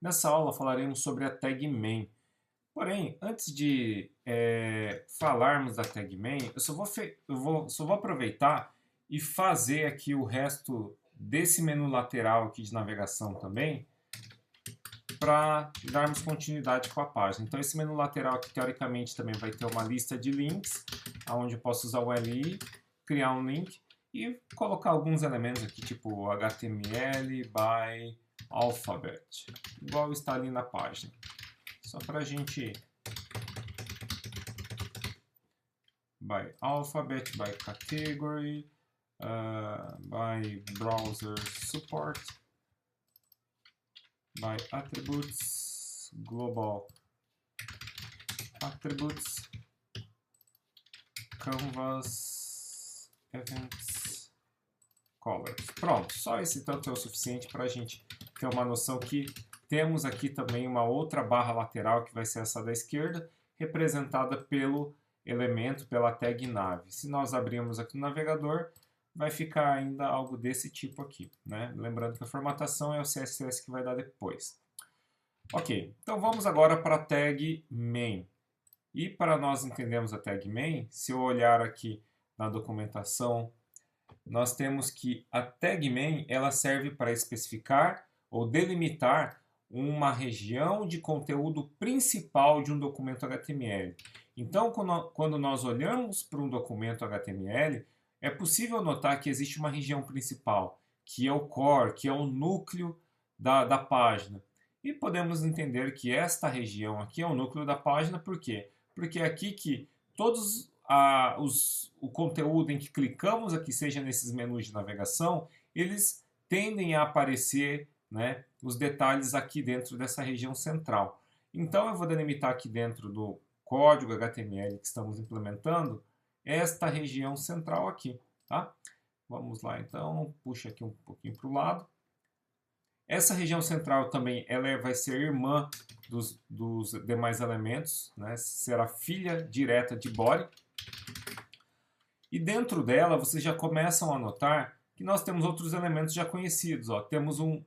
Nessa aula falaremos sobre a tag main. Porém, antes de falarmos da tag main, eu só vou aproveitar e fazer aqui o resto desse menu lateral aqui de navegação também, para darmos continuidade com a página. Então esse menu lateral aqui, teoricamente, também vai ter uma lista de links, onde eu posso usar o LI, criar um link e colocar alguns elementos aqui, tipo HTML by alphabet, igual está ali na página. Só para a gente... by alphabet, by category, by browser support, by attributes, global attributes, canvas, events, colors. Pronto, só esse tanto é o suficiente para a gente ter uma noção que temos aqui também uma outra barra lateral, que vai ser essa da esquerda, representada pelo elemento, pela tag nave. Se nós abrirmos aqui no navegador, vai ficar ainda algo desse tipo aqui, né? Lembrando que a formatação é o CSS que vai dar depois. Ok, então vamos agora para a tag main. E para nós entendermos a tag main, se eu olhar aqui na documentação, nós temos que a tag main ela serve para especificar ou delimitar uma região de conteúdo principal de um documento HTML. Então, quando nós olhamos para um documento HTML, é possível notar que existe uma região principal, que é o core, que é o núcleo da página. E podemos entender que esta região aqui é o núcleo da página, por quê? Porque é aqui que todos o conteúdo em que clicamos aqui, seja nesses menus de navegação, eles tendem a aparecer, né, os detalhes aqui dentro dessa região central. Então eu vou delimitar aqui dentro do código HTML que estamos implementando esta região central aqui, tá? Vamos lá então, puxa aqui um pouquinho para o lado. Essa região central também ela vai ser irmã dos demais elementos, né? Será filha direta de body. E dentro dela vocês já começam a notar que nós temos outros elementos já conhecidos. Ó. Temos um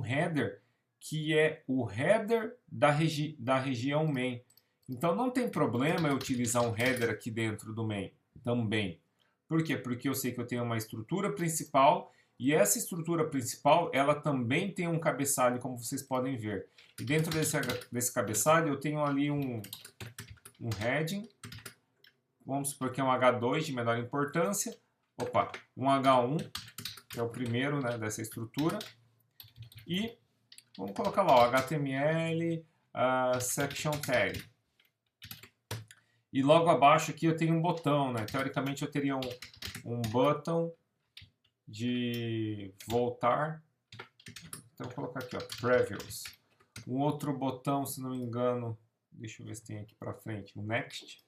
header que é o header da região main. Então não tem problema eu utilizar um header aqui dentro do main também. Por quê? Porque eu sei que eu tenho uma estrutura principal e essa estrutura principal ela também tem um cabeçalho, como vocês podem ver. E dentro desse cabeçalho eu tenho ali um heading. Vamos supor que é um H2 de menor importância. Opa, um H1, que é o primeiro, né, dessa estrutura. E vamos colocar lá, ó, HTML section tag. E logo abaixo aqui eu tenho um botão, né? Teoricamente eu teria um button de voltar. Então vou colocar aqui, ó, previews. Um outro botão, se não me engano, deixa eu ver se tem aqui para frente, um next.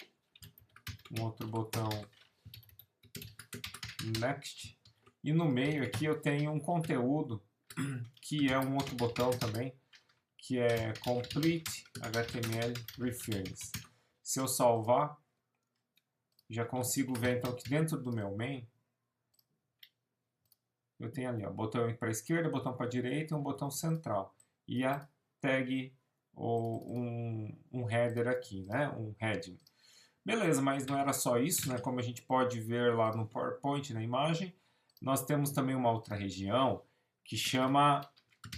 Um outro botão next. E no meio aqui eu tenho um conteúdo, que é um outro botão também, que é complete HTML reference. Se eu salvar, já consigo ver então que dentro do meu main, eu tenho ali, ó, botão para a esquerda, botão para a direita e um botão central. E a tag ou um header aqui, né? Um heading. Beleza, mas não era só isso, né? Como a gente pode ver lá no PowerPoint, na imagem, nós temos também uma outra região que chama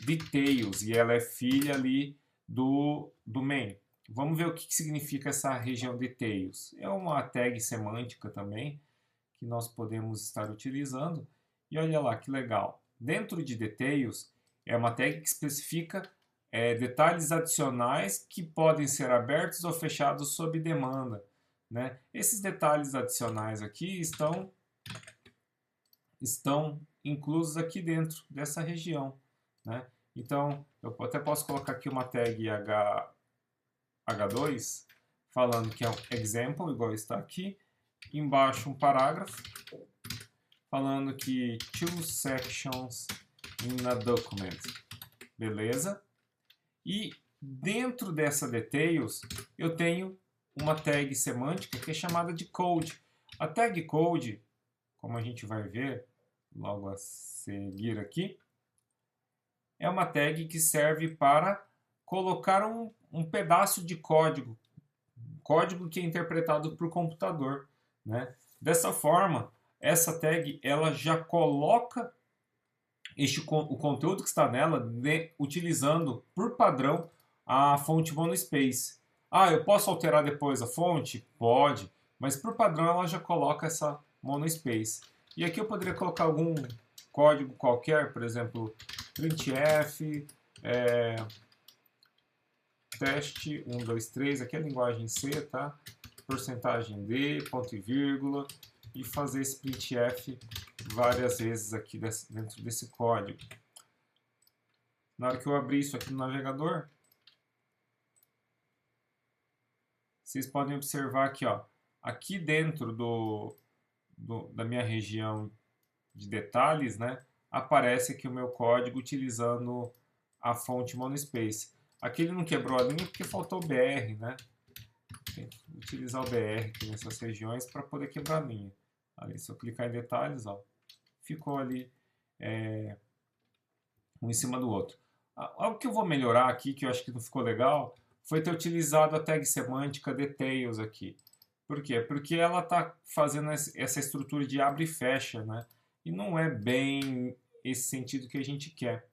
Details, e ela é filha ali do main. Vamos ver o que significa essa região Details. É uma tag semântica também, que nós podemos estar utilizando. E olha lá, que legal. Dentro de Details, é uma tag que especifica detalhes adicionais que podem ser abertos ou fechados sob demanda. Né? Esses detalhes adicionais aqui estão inclusos aqui dentro dessa região. Né? Então, eu até posso colocar aqui uma tag H2, falando que é um example, igual está aqui. Embaixo um parágrafo, falando que two sections in a document. Beleza? E dentro dessa details, eu tenho uma tag semântica que é chamada de code. A tag code, como a gente vai ver logo a seguir aqui, é uma tag que serve para colocar um pedaço de código que é interpretado por computador, né? Dessa forma, essa tag ela já coloca o conteúdo que está nela utilizando por padrão a fonte monospace. Ah, eu posso alterar depois a fonte? Pode, mas por padrão ela já coloca essa monospace. E aqui eu poderia colocar algum código qualquer, por exemplo, printf, teste 1, 2, 3, aqui é a linguagem C, tá? Porcentagem D, ponto e vírgula, e fazer esse printf várias vezes aqui dentro desse código. Na hora que eu abrir isso aqui no navegador, vocês podem observar aqui, ó, aqui dentro da minha região de detalhes, né, aparece aqui o meu código utilizando a fonte monospace. Aqui ele não quebrou a linha porque faltou o BR, né? Tem que utilizar o BR aqui nessas regiões para poder quebrar a linha. Ali, se eu clicar em detalhes, ó, ficou ali um em cima do outro. Algo que eu vou melhorar aqui, que eu acho que não ficou legal, foi ter utilizado a tag semântica details aqui. Por quê? Porque ela está fazendo essa estrutura de abre e fecha, né? E não é bem esse sentido que a gente quer.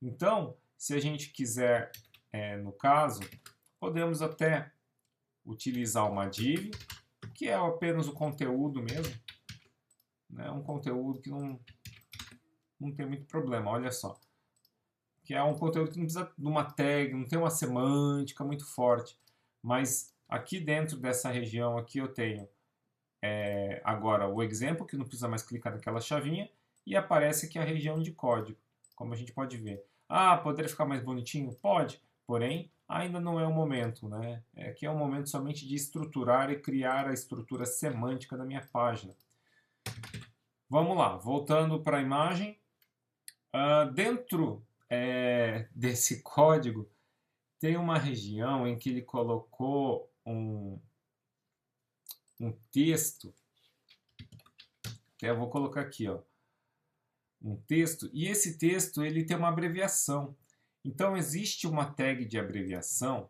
Então, se a gente quiser, no caso, podemos até utilizar uma div, que é apenas o conteúdo mesmo, né? Um conteúdo que não tem muito problema, olha só. Que é um conteúdo que não precisa de uma tag, não tem uma semântica muito forte. Mas aqui dentro dessa região aqui eu tenho agora o exemplo, que não precisa mais clicar naquela chavinha, e aparece aqui a região de código, como a gente pode ver. Ah, poderia ficar mais bonitinho? Pode, porém ainda não é o momento, né? Aqui é o momento somente de estruturar e criar a estrutura semântica da minha página. Vamos lá, voltando para a imagem. Dentro desse código tem uma região em que ele colocou um texto, até eu vou colocar aqui, ó, um texto, e esse texto ele tem uma abreviação. Então existe uma tag de abreviação,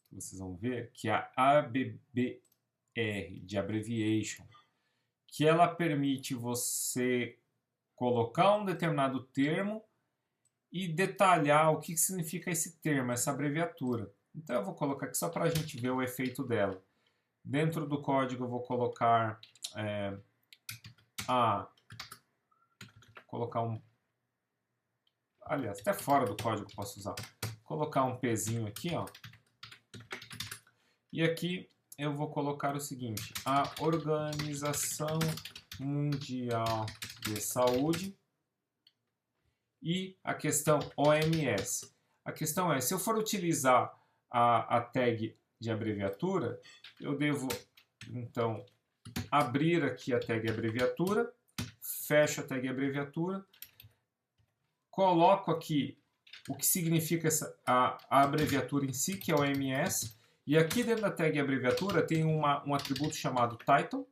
que vocês vão ver, que é a ABBR, de abbreviation, que ela permite você colocar um determinado termo e detalhar o que significa esse termo, essa abreviatura. Então eu vou colocar aqui só para a gente ver o efeito dela. Dentro do código eu vou colocar aliás, até fora do código eu posso usar. Colocar um Pzinho aqui, ó. E aqui eu vou colocar o seguinte: a Organização Mundial de Saúde e a questão OMS. A questão é, se eu for utilizar a tag de abreviatura, eu devo, então, abrir aqui a tag abreviatura, fecho a tag abreviatura, coloco aqui o que significa a abreviatura em si, que é o OMS, e aqui dentro da tag abreviatura tem um atributo chamado title,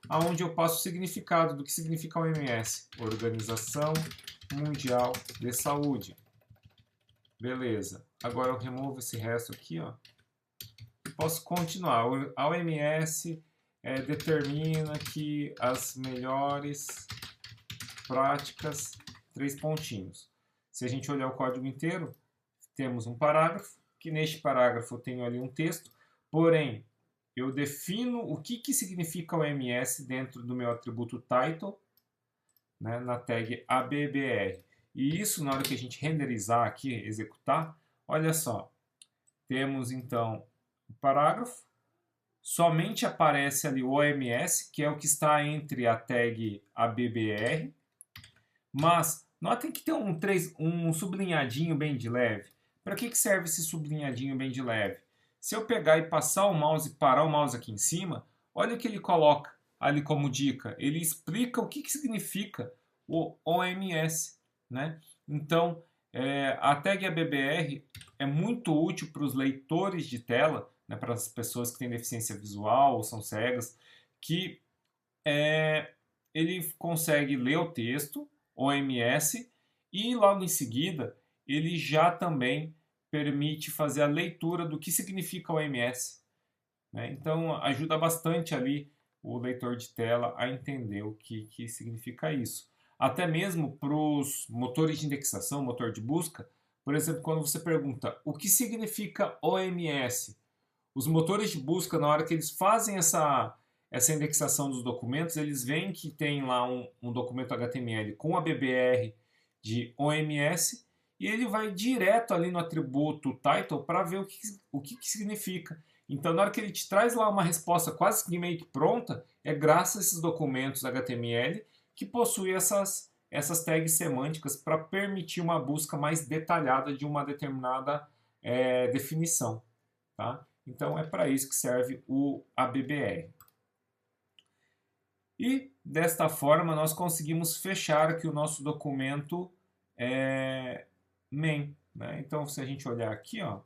onde eu passo o significado do que significa a OMS, Organização Mundial de Saúde. Beleza. Agora eu removo esse resto aqui, ó. E posso continuar. A OMS determina que as melhores práticas, 3 pontinhos. Se a gente olhar o código inteiro, temos um parágrafo, que neste parágrafo eu tenho ali um texto, porém, eu defino o que significa o OMS dentro do meu atributo title, né, na tag ABBR. E isso, na hora que a gente renderizar aqui, executar, olha só, temos então o parágrafo, somente aparece ali o OMS, que é o que está entre a tag ABBR, mas notem que tem um sublinhadinho bem de leve. Para que serve esse sublinhadinho bem de leve? Se eu pegar e passar o mouse e parar o mouse aqui em cima, olha o que ele coloca ali como dica. Ele explica o que significa o OMS, né? Então, a tag ABBR é muito útil para os leitores de tela, né, para as pessoas que têm deficiência visual ou são cegas, que ele consegue ler o texto, OMS, e logo em seguida ele já também permite fazer a leitura do que significa OMS, né? Então, ajuda bastante ali o leitor de tela a entender o que significa isso. Até mesmo para os motores de indexação, motor de busca, por exemplo, quando você pergunta o que significa OMS, os motores de busca, na hora que eles fazem essa indexação dos documentos, eles veem que tem lá um documento HTML com a BBR de OMS e ele vai direto ali no atributo title para ver o que significa. Então, na hora que ele te traz lá uma resposta quase que meio que pronta, é graças a esses documentos HTML que possuem essas tags semânticas para permitir uma busca mais detalhada de uma determinada definição. Tá? Então, é para isso que serve o ABBR. E, desta forma, nós conseguimos fechar aqui o nosso documento main. Né? Então, se a gente olhar aqui, ó,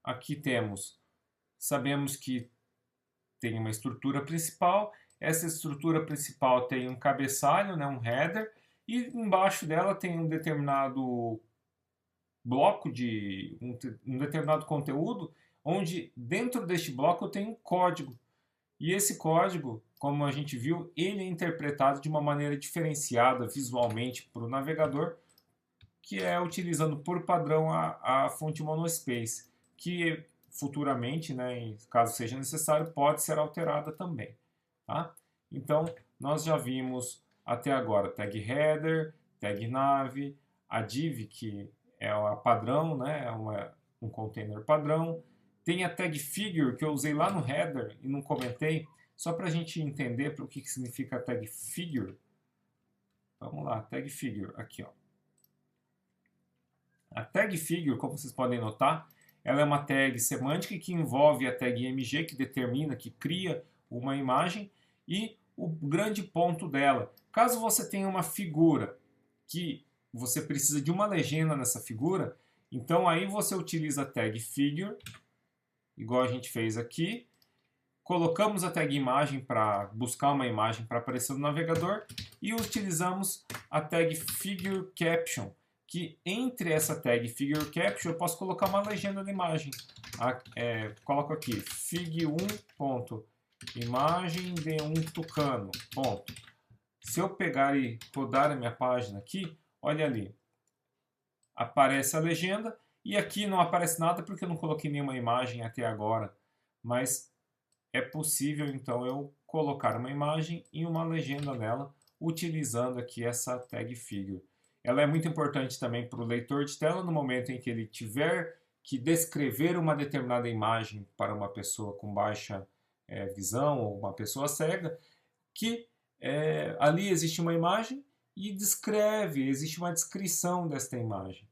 aqui sabemos que tem uma estrutura principal, essa estrutura principal tem um cabeçalho, né, um header, e embaixo dela tem um determinado bloco de um determinado conteúdo, onde dentro deste bloco eu tenho um código. E esse código, como a gente viu, ele é interpretado de uma maneira diferenciada visualmente para o navegador, que é utilizando por padrão a fonte monospace, que futuramente, né, caso seja necessário, pode ser alterada também. Tá? Então, nós já vimos até agora tag header, tag nav, a div, que é a padrão, né, é um container padrão. Tem a tag figure, que eu usei lá no header e não comentei, só para a gente entender o que significa a tag figure. Vamos lá, tag figure, aqui, ó. A tag figure, como vocês podem notar, ela é uma tag semântica que envolve a tag img, que determina, que cria uma imagem, e o grande ponto dela. Caso você tenha uma figura que você precisa de uma legenda nessa figura, então aí você utiliza a tag figure, igual a gente fez aqui. Colocamos a tag imagem para buscar uma imagem para aparecer no navegador e utilizamos a tag figure caption, que entre essa tag figure caption eu posso colocar uma legenda da imagem. Coloco aqui fig1.imagem de um tucano. Ponto. Se eu pegar e rodar a minha página aqui, olha ali, aparece a legenda e aqui não aparece nada porque eu não coloquei nenhuma imagem até agora, mas é possível então eu colocar uma imagem e uma legenda nela utilizando aqui essa tag figure. Ela é muito importante também para o leitor de tela no momento em que ele tiver que descrever uma determinada imagem para uma pessoa com baixa visão ou uma pessoa cega, que ali existe uma imagem e existe uma descrição desta imagem.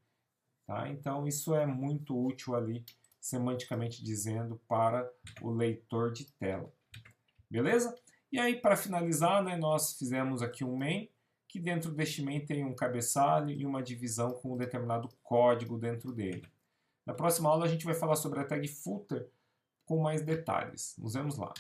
Tá? Então isso é muito útil ali, semanticamente dizendo, para o leitor de tela. Beleza? E aí, para finalizar, né, nós fizemos aqui um main, que dentro deste main tem um cabeçalho e uma divisão com um determinado código dentro dele. Na próxima aula a gente vai falar sobre a tag footer com mais detalhes. Nos vemos lá.